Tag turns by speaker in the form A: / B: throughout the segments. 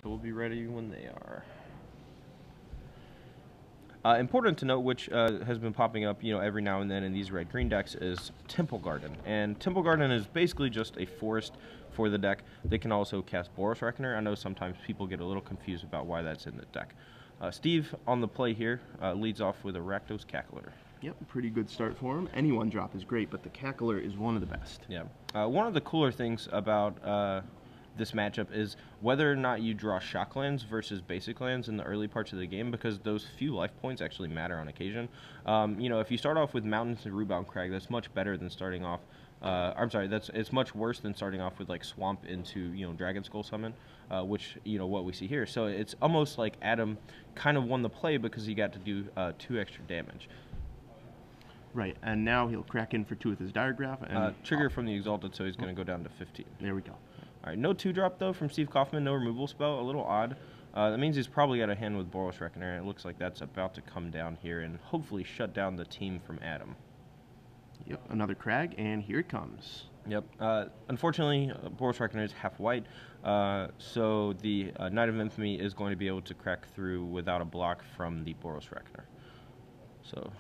A: so we'll be ready when they are. Important to note, which has been popping up, every now and then in these red-green decks, is Temple Garden. And Temple Garden is basically just a forest for the deck. They can also cast Boros Reckoner. I know sometimes people get a little confused about why that's in the deck. Steve, on the play here, leads off with a Rakdos Cackler.
B: Yep, pretty good start for him. Any one drop is great, but the Cackler is one of the best.
A: Yeah. One of the cooler things about this matchup is whether or not you draw shock lands versus basic lands in the early parts of the game, because those few life points actually matter on occasion. If you start off with Mountains and Rootbound Crag, that's much better than starting off. It's much worse than starting off with like Swamp into Dragon Skull Summon, which what we see here. So it's almost like Adam kind of won the play because he got to do 2 extra damage.
B: Right, and now he'll crack in for 2 with his Diregraph. And
A: trigger from the Exalted, so he's going to go down to 15.
B: There we go.
A: All right, no 2-drop though from Steve Kaufmann, no removal spell, a little odd. That means he's probably got a hand with Boros Reckoner, and it looks like that's about to come down here and hopefully shut down the team from Adam.
B: Yep, another Crag, and here it comes.
A: Yep. Unfortunately, Boros Reckoner is half white, so the Knight of Infamy is going to be able to crack through without a block from the Boros Reckoner. So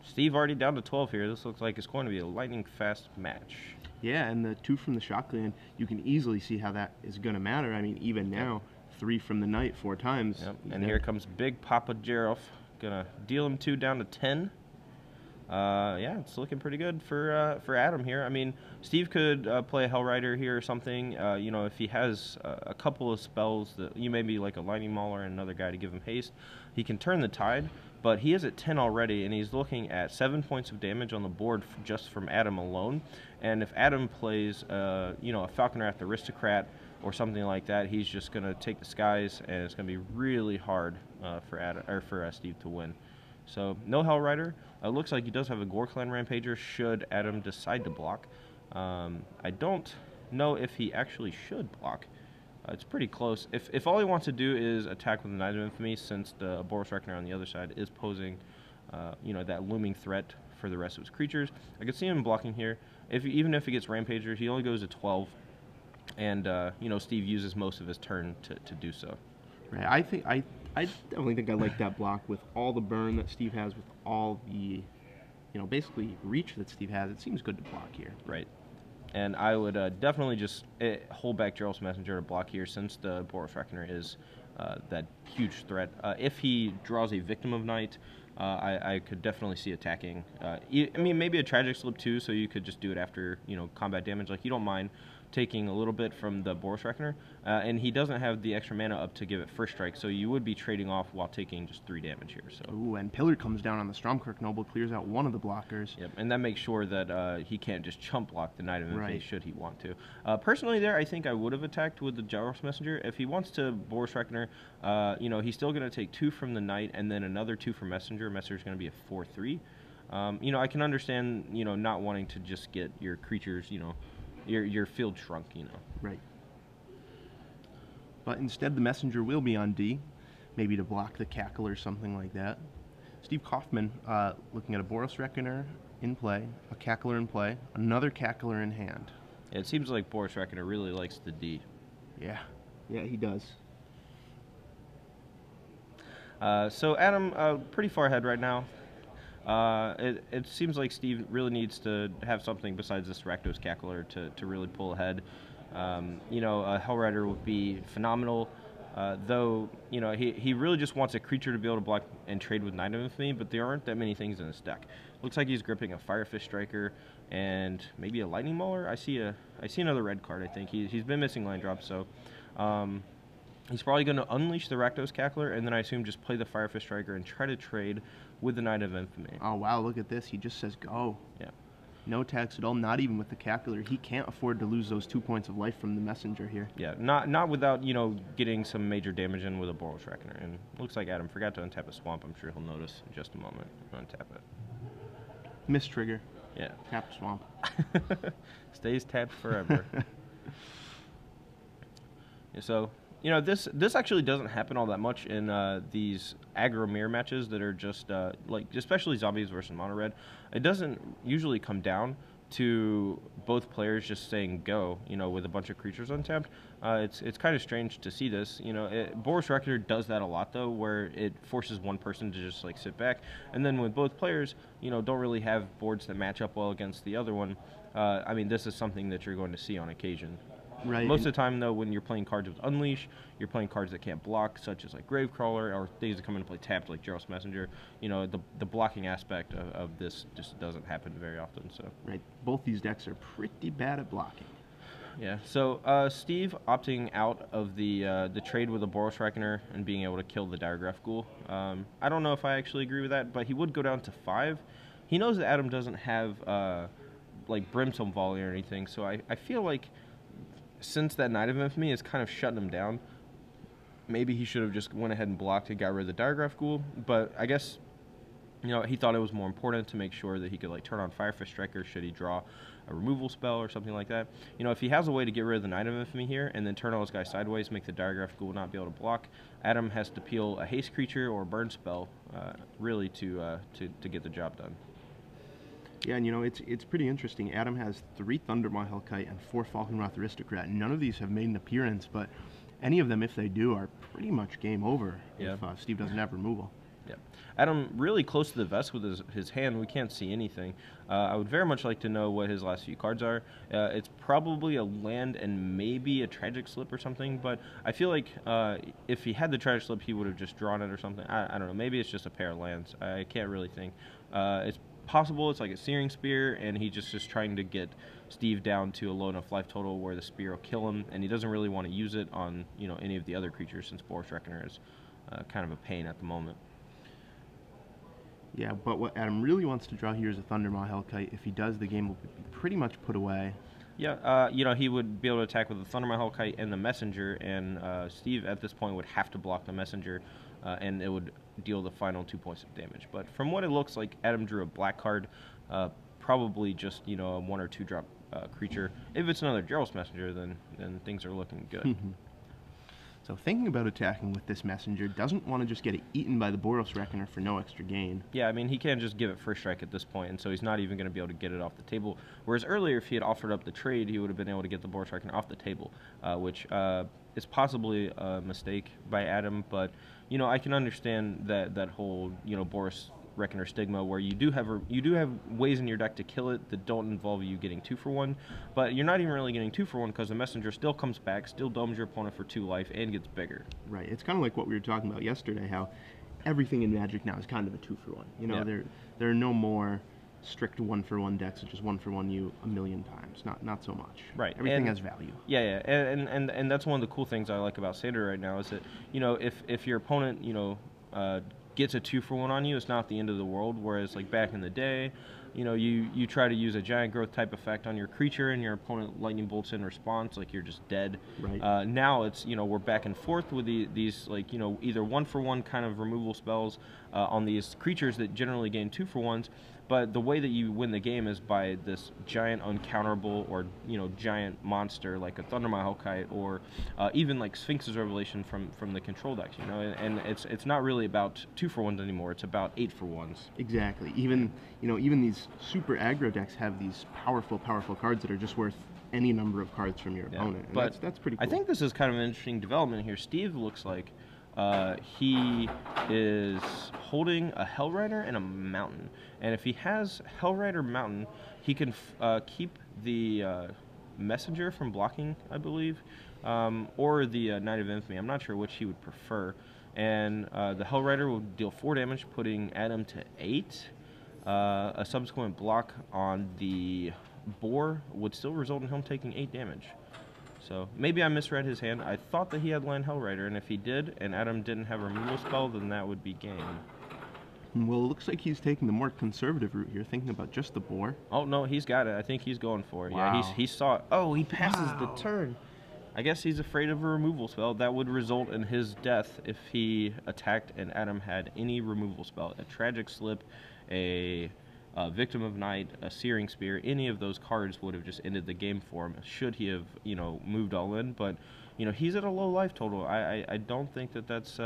A: Steve already down to 12 here. This looks like it's going to be a lightning-fast match.
B: Yeah, and the 2 from the Shock Land, you can easily see how that is going to matter. I mean, even now, 3 from the Knight 4 times.
A: Yep. And here comes Big Papa Jeroff. Gonna deal him 2 down to 10. Yeah, it's looking pretty good for Adam here. I mean, Steve could play a Hellrider here or something. If he has a couple of spells that maybe like a Lightning Mauler and another guy to give him haste, he can turn the tide. But he is at 10 already, and he's looking at 7 points of damage on the board just from Adam alone. And if Adam plays, a Falconwrath Aristocrat or something like that, he's just going to take the skies, and it's going to be really hard for Steve to win. So no Hellrider. Looks like he does have a Gore-Clan Rampager should Adam decide to block. I don't know if he actually should block. It's pretty close. If all he wants to do is attack with the Knight of Infamy, since the Boros Reckoner on the other side is posing, that looming threat for the rest of his creatures, I could see him blocking here. Even if he gets Rampager, he only goes to 12, and Steve uses most of his turn to do so.
B: Right. I definitely think I like that block with all the burn that Steve has, with all the, basically reach that Steve has. It seems good to block here.
A: Right. And I would definitely just hold back Gerald's Messenger to block here, since the Boros Reckoner is that huge threat. If he draws a Victim of Night, I could definitely see attacking. Maybe a Tragic Slip too, so you could just do it after combat damage. Like, you don't mind taking a little bit from the Boros Reckoner, and he doesn't have the extra mana up to give it first strike, so you would be trading off while taking just 3 damage here. So.
B: Ooh, and Pillar comes down on the Stromkirk Noble, clears out one of the blockers.
A: Yep, and that makes sure that he can't just chump block the Knight of Infamy should he want to. Personally there, I think I would have attacked with the Gerald's Messenger. If he wants to Boros Reckoner, he's still going to take 2 from the Knight and then another 2 from Messenger. Messenger's going to be a 4/3. I can understand, not wanting to just get your creatures, your field shrunk,
B: Right. But instead, the Messenger will be on D, maybe to block the Cackle or something like that. Steve Kaufmann looking at a Boros Reckoner in play, a Cackler in play, another Cackler in hand.
A: It seems like Boros Reckoner really likes the D.
B: Yeah, he does.
A: So Adam, pretty far ahead right now. It seems like Steve really needs to have something besides this Rakdos Cackler to really pull ahead. A Hellrider would be phenomenal, though he really just wants a creature to be able to block and trade with Knight of Infamy, but there aren't that many things in his deck. Looks like he's gripping a Firefish Striker and maybe a Lightning Mauler. I see another red card. I think he's been missing land drops, so he's probably going to unleash the Rakdos Cackler, and then I assume just play the Firefish Striker and try to trade with the Knight of Infamy.
B: Oh, wow, look at this. He just says go.
A: Yeah.
B: No attacks at all, not even with the Cackler. He can't afford to lose those 2 points of life from the Messenger here.
A: Yeah, not without, getting some major damage in with a Boros Reckoner. And looks like Adam forgot to untap a Swamp. I'm sure he'll notice in just a moment. Untap it.
B: Miss trigger.
A: Yeah.
B: Tap Swamp.
A: Stays tapped forever. So, this actually doesn't happen all that much in these aggro mirror matches that are just, especially Zombies versus Mono Red. It doesn't usually come down to both players just saying go, with a bunch of creatures untapped. It's kind of strange to see this. Boros Reckoner does that a lot though, where it forces one person to just like sit back, and then with both players, don't really have boards that match up well against the other one. I mean, this is something that you're going to see on occasion.
B: Right.
A: Most of the time, though, when you're playing cards with Unleash, you're playing cards that can't block, such as like Gravecrawler, or things that come into play tapped, like Jarros Messenger. The blocking aspect of this just doesn't happen very often. So
B: Right. Both these decks are pretty bad at blocking.
A: yeah. So Steve opting out of the trade with the Boros Reckoner and being able to kill the Diregraph Ghoul. I don't know if I actually agree with that, but he would go down to 5. He knows that Adam doesn't have like Brimstone Volley or anything, so I feel like, since that Night of Infamy is kind of shutting him down, maybe he should have just went ahead and blocked and got rid of the Diregraph Ghoul. But I guess, he thought it was more important to make sure that he could like turn on Firefist Striker should he draw a removal spell or something like that. If he has a way to get rid of the Night of Infamy here and then turn all his guys sideways, make the Diregraph Ghoul not be able to block, Adam has to peel a haste creature or a burn spell, really to get the job done.
B: Yeah, and it's pretty interesting. Adam has 3 Thundermaw Hellkite and 4 Falkenrath Aristocrat. None of these have made an appearance, but any of them, if they do, are pretty much game over if Steve doesn't have removal.
A: Yeah, Adam really close to the vest with his hand. We can't see anything. I would very much like to know what his last few cards are. It's probably a land and maybe a Tragic Slip or something, but I feel like if he had the Tragic Slip, he would have just drawn it or something. I don't know. Maybe it's just a pair of lands. I can't really think. It's possible it's like a Searing Spear, and he just is trying to get Steve down to a low enough life total where the spear will kill him, and he doesn't really want to use it on any of the other creatures, since Boros Reckoner is kind of a pain at the moment.
B: Yeah, but what Adam really wants to draw here is a Thundermaw Hellkite. If he does, the game will be pretty much put away.
A: Yeah, he would be able to attack with the Thundermaw Hellkite and the Messenger, and Steve at this point would have to block the Messenger, and it would deal the final 2 points of damage. But from what it looks like, Adam drew a black card, probably just a 1 or 2 drop creature. If it's another Jarros Messenger, then things are looking good.
B: So thinking about attacking with this Messenger, doesn't want to just get it eaten by the Boros Reckoner for no extra gain.
A: Yeah, I mean, he can't just give it first strike at this point, and so he's not even going to be able to get it off the table. Whereas earlier, if he had offered up the trade, he would have been able to get the Boros Reckoner off the table, which is possibly a mistake by Adam, but, I can understand that whole, Boros Reckoner stigma, where you do have ways in your deck to kill it that don't involve you getting 2 for 1, but you're not even really getting 2 for 1 because the Messenger still comes back, still domes your opponent for 2 life, and gets bigger.
B: Right. It's kind of like what we were talking about yesterday, how everything in Magic now is kind of a 2 for 1. There are no more strict 1 for 1 decks that just 1 for 1 you a million times. Not so much.
A: Right.
B: Everything has value.
A: Yeah, and that's one of the cool things I like about Standard right now, is that if your opponent gets a 2 for 1 on you, it's not the end of the world. Whereas like back in the day, you try to use a giant growth type effect on your creature and your opponent lightning bolts in response, like you're just dead.
B: Right.
A: Now it's we're back and forth with these like either 1 for 1 kind of removal spells on these creatures that generally gain 2 for 1s. But the way that you win the game is by this giant uncounterable or giant monster like a Thundermaw Hellkite, or even like Sphinx's Revelation from the control decks. And it's not really about 2 for 1s anymore. It's about 8 for 1s.
B: Exactly. Even these super aggro decks have these powerful cards that are just worth any number of cards from your opponent. And
A: but
B: that's pretty cool.
A: I think this is kind of an interesting development here. Steve looks like he is holding a Hellrider and a Mountain. And if he has Hellrider Mountain, he can keep the Messenger from blocking, I believe, or the Night of Infamy. I'm not sure which he would prefer. And the Hellrider will deal 4 damage, putting Adam to 8. A subsequent block on the Boar would still result in him taking 8 damage. So maybe I misread his hand. I thought that he had land Hellrider, and if he did, and Adam didn't have a removal spell, then that would be game.
B: Well, it looks like he's taking the more conservative route here, thinking about just the Boar.
A: Oh, no, he's got it. I think he's going for it.
B: Wow.
A: Yeah, he saw it. Oh, he passes the turn. I guess he's afraid of a removal spell. That would result in his death if he attacked and Adam had any removal spell. A Tragic Slip, a Victim of Night, a Searing Spear, any of those cards would have just ended the game for him, should he have, moved all in. But, he's at a low life total. I don't think that that's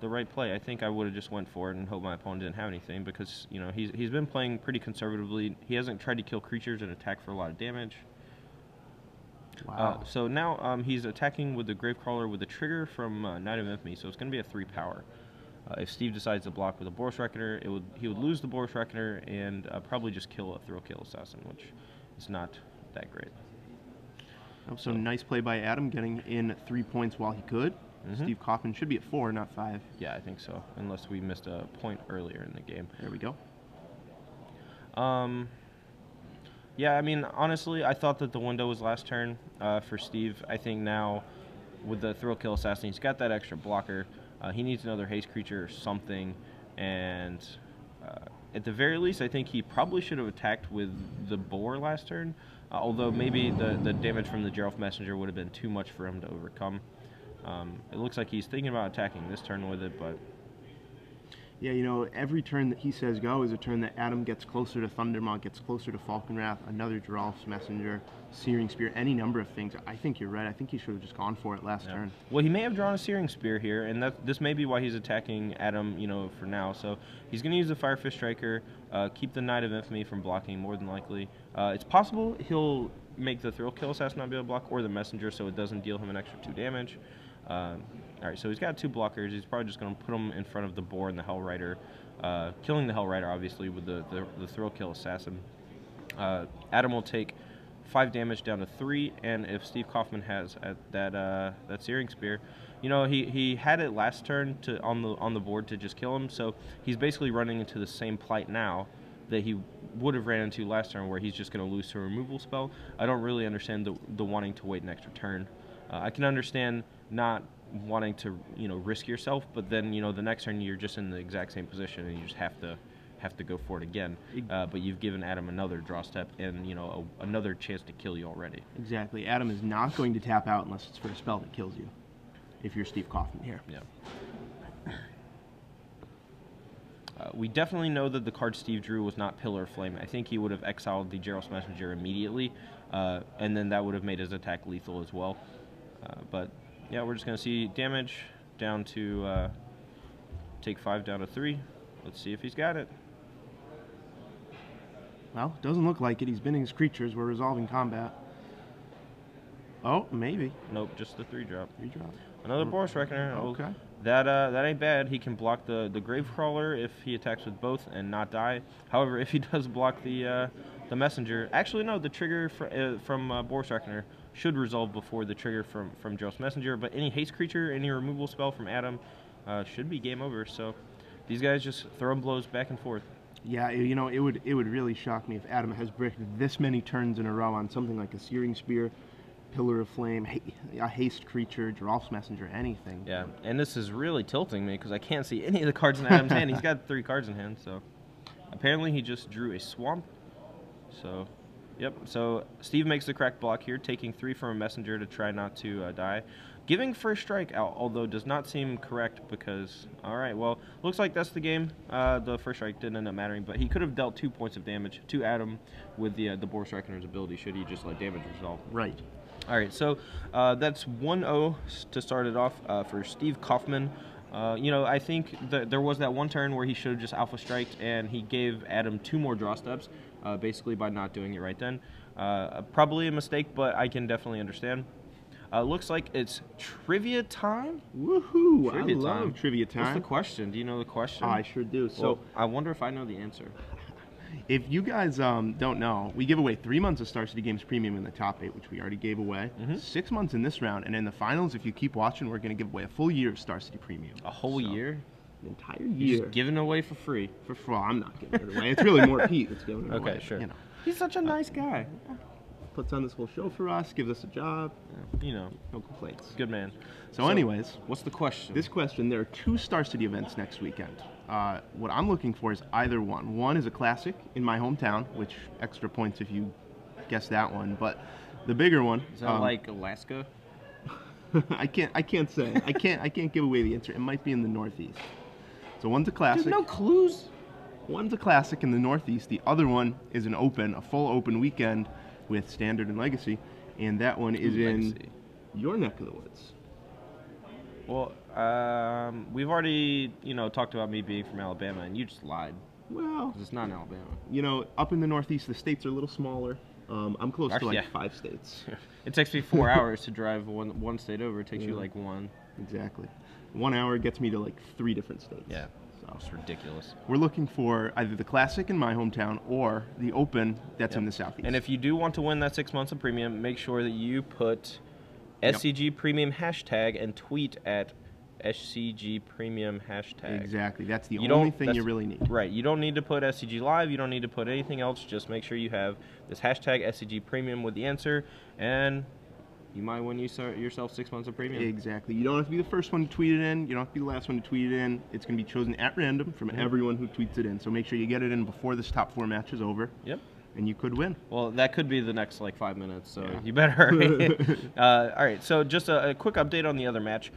A: the right play. I think I would have just went for it and hoped my opponent didn't have anything because, you know, he's been playing pretty conservatively. He hasn't tried to kill creatures and attack for a lot of damage.
B: Wow.
A: So now he's attacking with the Gravecrawler with a trigger from Knight of Infamy, so it's going to be a 3 power. If Steve decides to block with a Boros Reckoner, he would lose the Boros Reckoner and probably just kill a Thrill Kill Assassin, which is not that great.
B: So nice play by Adam, getting in 3 points while he could. Steve Kaufmann should be at 4, not 5.
A: Yeah, I think so, unless we missed a point earlier in the game.
B: There we go.
A: Yeah, I mean, honestly, I thought that the window was last turn for Steve. I think now, with the Thrill Kill Assassin, he's got that extra blocker. He needs another haste creature or something, and at the very least, I think he probably should have attacked with the Boar last turn, although maybe the damage from the Geralt Messenger would have been too much for him to overcome. It looks like he's thinking about attacking this turn with it, but...
B: Yeah, you know, every turn that he says go is a turn that Adam gets closer to Thundermaw, gets closer to Falkenwrath, another Geralf's Messenger, Searing Spear, any number of things. I think you're right. I think he should have just gone for it last turn.
A: Well, he may have drawn a Searing Spear here, and this may be why he's attacking Adam, you know, for now. So he's going to use the Firefish Striker, keep the Knight of Infamy from blocking, more than likely. It's possible he'll make the Thrill Kill Assassin not be able to block, or the Messenger, so it doesn't deal him an extra 2 damage. Alright, so he's got 2 blockers. He's probably just going to put them in front of the Boar and the Hell Rider, killing the Hell Rider, obviously, with the Thrill Kill Assassin. Adam will take 5 damage down to 3, and if Steve Kaufmann has that Searing Spear, you know, he had it last turn on the board to just kill him, so he's basically running into the same plight now that he would have ran into last turn, where he's just going to lose to a removal spell. I don't really understand the wanting to wait an extra turn. I can understand not wanting to, you know, risk yourself, but then, you know, the next turn you're just in the exact same position and you just have to go for it again. But you've given Adam another draw step and, you know, another chance to kill you already.
B: Exactly. Adam is not going to tap out unless it's for a spell that kills you, if you're Steve Kaufmann here.
A: Yeah. We definitely know that the card Steve drew was not Pillar of Flame. I think he would have exiled the Geralt's Messenger immediately, and then that would have made his attack lethal as well. But yeah, we're just going to see damage down to take 5 down to 3. Let's see if he's got it.
B: Well, doesn't look like it. He's binning his creatures. We're resolving combat. Oh, maybe.
A: Nope, just the 3-drop.
B: 3-drop.
A: Another Boros Reckoner.
B: Okay.
A: That ain't bad. He can block the Gravecrawler if he attacks with both and not die. However, if he does block the Messenger, actually no, the trigger from Boros Reckoner should resolve before the trigger from Geralt's Messenger. But any haste creature, any removal spell from Adam should be game over. So these guys just throwing blows back and forth.
B: Yeah, you know, it would really shock me if Adam has bricked this many turns in a row on something like a Searing Spear, Pillar of Flame, a haste creature, Geralf's Messenger, anything.
A: Yeah, and this is really tilting me because I can't see any of the cards in Adam's hand. He's got 3 cards in hand, so apparently he just drew a Swamp. So, yep. So Steve makes the correct block here, taking 3 from a Messenger to try not to die. Giving First Strike out, although does not seem correct because, all right, well, looks like that's the game. The First Strike didn't end up mattering, but he could have dealt 2 points of damage to Adam with the Boros Reckoner's ability should he just let damage resolve.
B: Right.
A: All right, so that's 1-0 to start it off for Steve Kaufmann. You know, I think that there was that one turn where he should have just Alpha Striked, and he gave Adam 2 more draw steps, basically by not doing it right then. Probably a mistake, but I can definitely understand. Looks like it's trivia time.
B: Woohoo!
A: Trivia
B: I love
A: time.
B: trivia time.
A: What's the question? Do you know the question?
B: I sure do. So
A: well, I wonder if I know the answer.
B: if you guys don't know, we give away 3 months of Star City Games Premium in the top 8, which we already gave away. 6 months in this round, and in the finals, if you keep watching, we're going to give away a full year of Star City Premium.
A: A whole year?
B: An entire
A: You're
B: year.
A: just giving it away for free.
B: Well, I'm not giving it away. It's really more Pete that's giving it away.
A: Okay, sure.
B: You know.
A: He's such a nice guy.
B: Puts on this whole show for us, gives us a job.
A: You know,
B: No complaints.
A: good man.
B: So anyways,
A: what's the question?
B: this question, there are 2 Star City events next weekend. What I'm looking for is either one. One is a classic in my hometown, which extra points if you guess that one. But the bigger one
A: Is that like Alaska?
B: I can't say. I can't give away the answer. It might be in the Northeast. So one's a classic.
A: There's no clues.
B: One's a classic in the Northeast. The other one is a full open weekend with Standard and Legacy, and that one is in your neck of the woods.
A: Well, we've already, talked about me being from Alabama, and you just lied.
B: Well,
A: 'Cause it's not in Alabama.
B: Up in the Northeast, the states are a little smaller. I'm close to like 5 states.
A: It takes me 4 hours to drive one state over. It takes you like one.
B: Exactly. 1 hour gets me to like 3 different states.
A: Yeah.
B: So
A: It's ridiculous.
B: we're looking for either the Classic in my hometown or the Open that's in the Southeast.
A: And if you do want to win that 6 months of premium, make sure that you put SCG Premium hashtag and tweet at SCG Premium hashtag.
B: Exactly. That's the only thing you really need.
A: Right. You don't need to put SCG Live. You don't need to put anything else. Just make sure you have this hashtag SCG Premium with the answer, and you might win yourself 6 months of premium.
B: Exactly. You don't have to be the first one to tweet it in. You don't have to be the last one to tweet it in. It's going to be chosen at random from everyone who tweets it in. So make sure you get it in before this top 4 match is over.
A: Yep.
B: And you could win.
A: Well, that could be the next 5 minutes, so
B: Yeah.
A: you better hurry. All right, so just a quick update on the other match.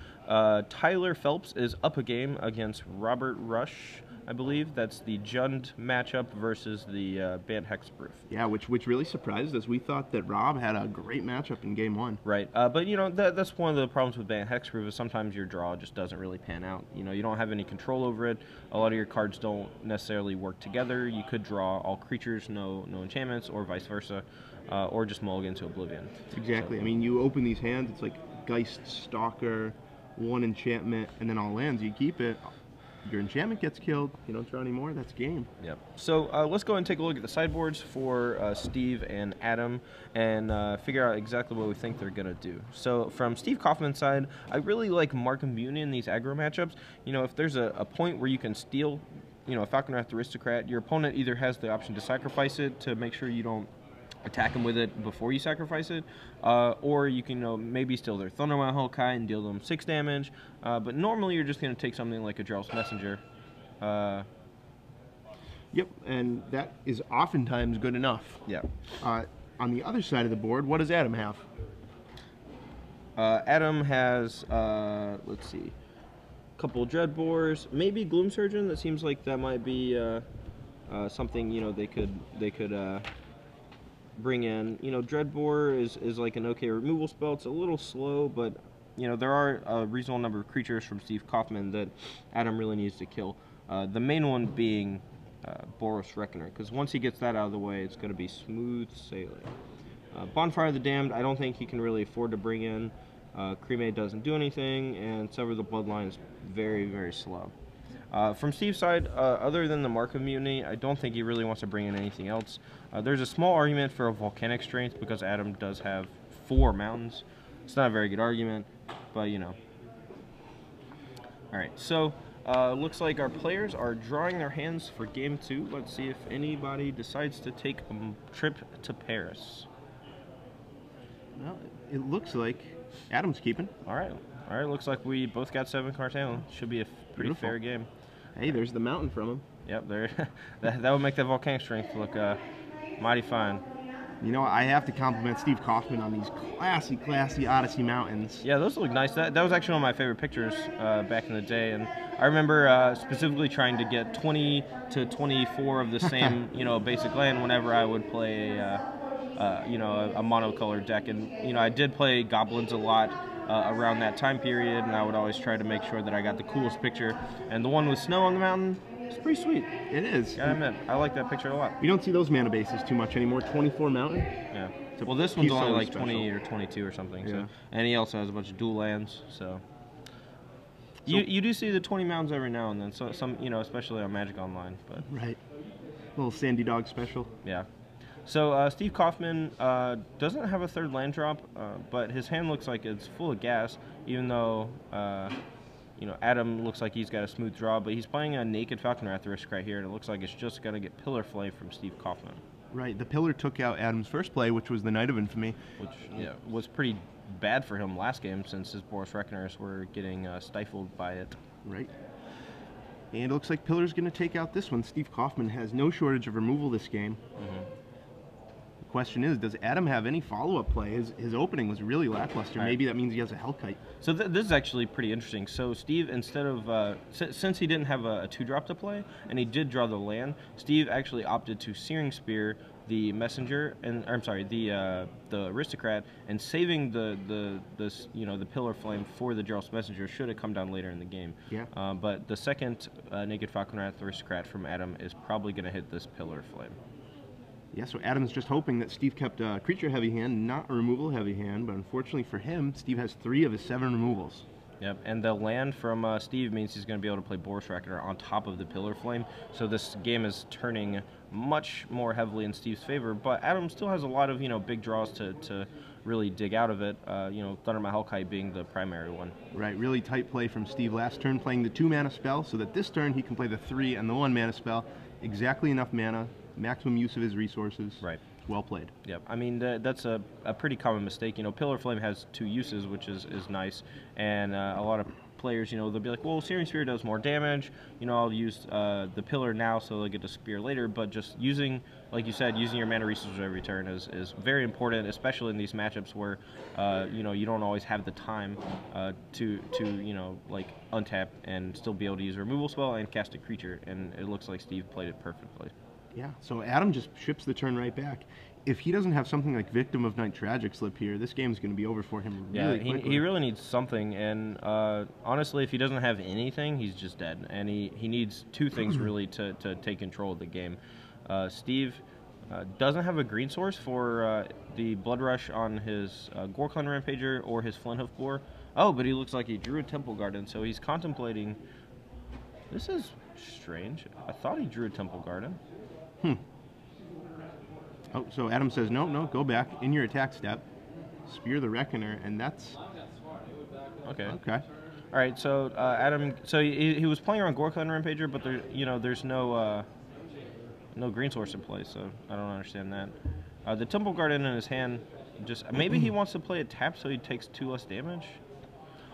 A: Tyler Phelps is up a game against Robert Rush, I believe. That's the Jund matchup versus the Bant Hexproof.
B: Yeah, which really surprised us. We thought that Rob had a great matchup in game 1.
A: Right, but that's one of the problems with Bant Hexproof is sometimes your draw just doesn't really pan out. You don't have any control over it. A lot of your cards don't necessarily work together. You could draw all creatures, no enchantments, or vice versa, or just mulligan to Oblivion.
B: Exactly. I mean, you open these hands, it's like Geist, Stalker, 1 enchantment, and then all lands. You keep it. Your enchantment gets killed. You don't draw anymore. That's game.
A: Yep. So let's go and take a look at the sideboards for Steve and Adam and figure out exactly what we think they're going to do. So from Steve Kaufmann's side, I really like Mark and Muni in these aggro matchups. If there's a point where you can steal, a Falconwrath Aristocrat, your opponent either has the option to sacrifice it to make sure you don't attack him with it before you sacrifice it, or you can maybe steal their Thunderwell Hellkite and deal them 6 damage, but normally you're just going to take something like a Drell's Messenger.
B: Yep, and that is oftentimes good enough.
A: Yeah.
B: On the other side of the board, what does Adam have?
A: Adam has, let's see, a couple Dreadbores, maybe Gloom Surgeon. That seems like that might be something they could bring in. Dreadbore is like an okay removal spell. It's a little slow, but there are a reasonable number of creatures from Steve Kaufmann that Adam really needs to kill. The main one being Boros Reckoner, because once he gets that out of the way, it's going to be smooth sailing. Bonfire of the Damned, I don't think he can really afford to bring in. Cremate doesn't do anything, and Sever the Bloodline is very, very slow. From Steve's side, other than the Mark of Mutiny, I don't think he really wants to bring in anything else. There's a small argument for a Volcanic Strength because Adam does have 4 mountains. It's not a very good argument, but Alright, so looks like our players are drawing their hands for Game 2. Let's see if anybody decides to take a trip to Paris.
B: Well, it looks like Adam's keeping.
A: Alright, looks like we both got 7 Cartel. Should be a pretty
B: Beautiful.
A: fair game.
B: Hey, there's the mountain from him.
A: Yep, there. that would make that Volcanic Strength look mighty fine.
B: I have to compliment Steve Kaufmann on these classy Odyssey mountains.
A: Yeah, those look nice. That was actually one of my favorite pictures back in the day, and I remember specifically trying to get 20 to 24 of the same, basic land whenever I would play a monocolored deck, and I did play Goblins a lot around that time period, and I would always try to make sure that I got the coolest picture. And the one with snow on the mountain, it's pretty sweet.
B: It is.
A: Gotta admit, I like that picture a lot.
B: You don't see those mana bases too much anymore. 24 mountain.
A: Yeah. Well, this one's only like
B: special.
A: 20 or 22 or something.
B: Yeah.
A: So, and he also has a bunch of dual lands. So you do see the 20 mountains every now and then. So some, especially on Magic Online. But
B: Right. Little Sandy Dog special.
A: yeah. So Steve Kaufmann doesn't have a 3rd land drop, but his hand looks like it's full of gas, even though Adam looks like he's got a smooth draw, but he's playing a Naked Falconwrath Aristocrat here, and it looks like it's just going to get Pillar Flay from Steve Kaufmann.
B: Right. The Pillar took out Adam's first play, which was the Knight of Infamy.
A: Which was pretty bad for him last game since his Boros Reckoners were getting stifled by it.
B: Right. And it looks like Pillar's going to take out this one. Steve Kaufmann has no shortage of removal this game. The question is, does Adam have any follow-up play? His opening was really lackluster.
A: Right.
B: Maybe that means he has a Hellkite.
A: So this is actually pretty interesting. So Steve, instead of since he didn't have a 2-drop to play and he did draw the land, Steve actually opted to Searing Spear the messenger, and or, I'm sorry, the aristocrat, and saving the pillar flame for the Jarl's messenger should have come down later in the game.
B: Yeah.
A: But the second naked Falconwrath aristocrat from Adam is probably going to hit this pillar flame.
B: Yeah, so Adam's just hoping that Steve kept a creature heavy hand, not a removal heavy hand, but unfortunately for him, Steve has 3 of his 7 removals.
A: Yep, and the land from Steve means he's going to be able to play Boros Reckoner on top of the Pillar Flame, so this game is turning much more heavily in Steve's favor, but Adam still has a lot of, big draws to really dig out of it, Thundermaw Hellkite being the primary one.
B: Right, really tight play from Steve last turn, playing the 2-mana spell, so that this turn he can play the 3 and the 1-mana spell, exactly enough mana, maximum use of his resources.
A: Right.
B: Well played.
A: Yep. I mean, that's a pretty common mistake. Pillar Flame has 2 uses, which is nice. And a lot of players, they'll be like, well, Searing Spear does more damage. I'll use the Pillar now so they'll get to Spear later. But just using, like you said, using your mana resources every turn is very important, especially in these matchups where, you don't always have the time to untap and still be able to use a removal spell and cast a creature. And it looks like Steve played it perfectly.
B: Yeah, so Adam just ships the turn right back. If he doesn't have something like Victim of Night Tragic slip here, this game's going to be over for him really quickly.
A: He really needs something, and honestly, if he doesn't have anything, he's just dead. And he needs 2 things really to take control of the game. Steve doesn't have a green source for the Blood Rush on his Gorkon Rampager or his Flinthoof Boar. Oh, but he looks like he drew a Temple Garden, so he's contemplating... This is strange. I thought he drew a Temple Garden.
B: Oh, so Adam says, no, go back in your attack step, Spear the Reckoner, and that's...
A: Okay.
B: Okay.
A: All right, so Adam, so he was playing around Gorkon Rampager, but there's no green source in play, so I don't understand that. The Temple Garden in his hand, maybe he wants to play it tapped so he takes 2 less damage.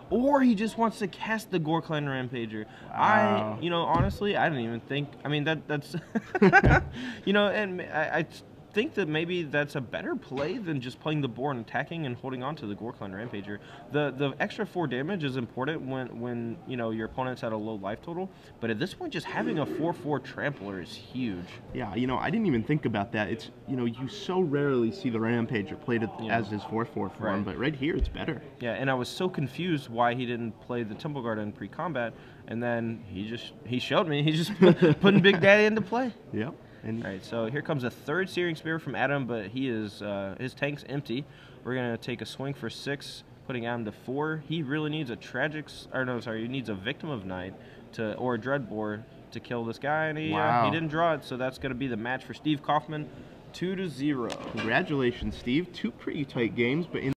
A: Or he just wants to cast the Gorkon Rampager.
B: Wow.
A: Honestly, I didn't even think. I mean, that's, and I think that maybe that's a better play than just playing the board and attacking and holding on to the Gorkon Rampager. The extra 4 damage is important when your opponent's at a low life total, but at this point, just having a 4/4 trampler is huge.
B: Yeah, I didn't even think about that. It's you so rarely see the Rampager played as his 4/4 form,
A: Right.
B: but right here it's better.
A: Yeah, and I was so confused why he didn't play the Temple Garden pre-combat, and then he showed me. He's just putting Big Daddy into play.
B: Yep. And
A: All right, so here comes a 3rd Searing Spear from Adam, but his tank's empty. We're gonna take a swing for 6, putting Adam to 4. He really needs he needs a Victim of Night or a Dreadbore to kill this guy, and he didn't draw it, so that's gonna be the match for Steve Kaufmann, 2-0.
B: congratulations, Steve. 2 pretty tight games, but in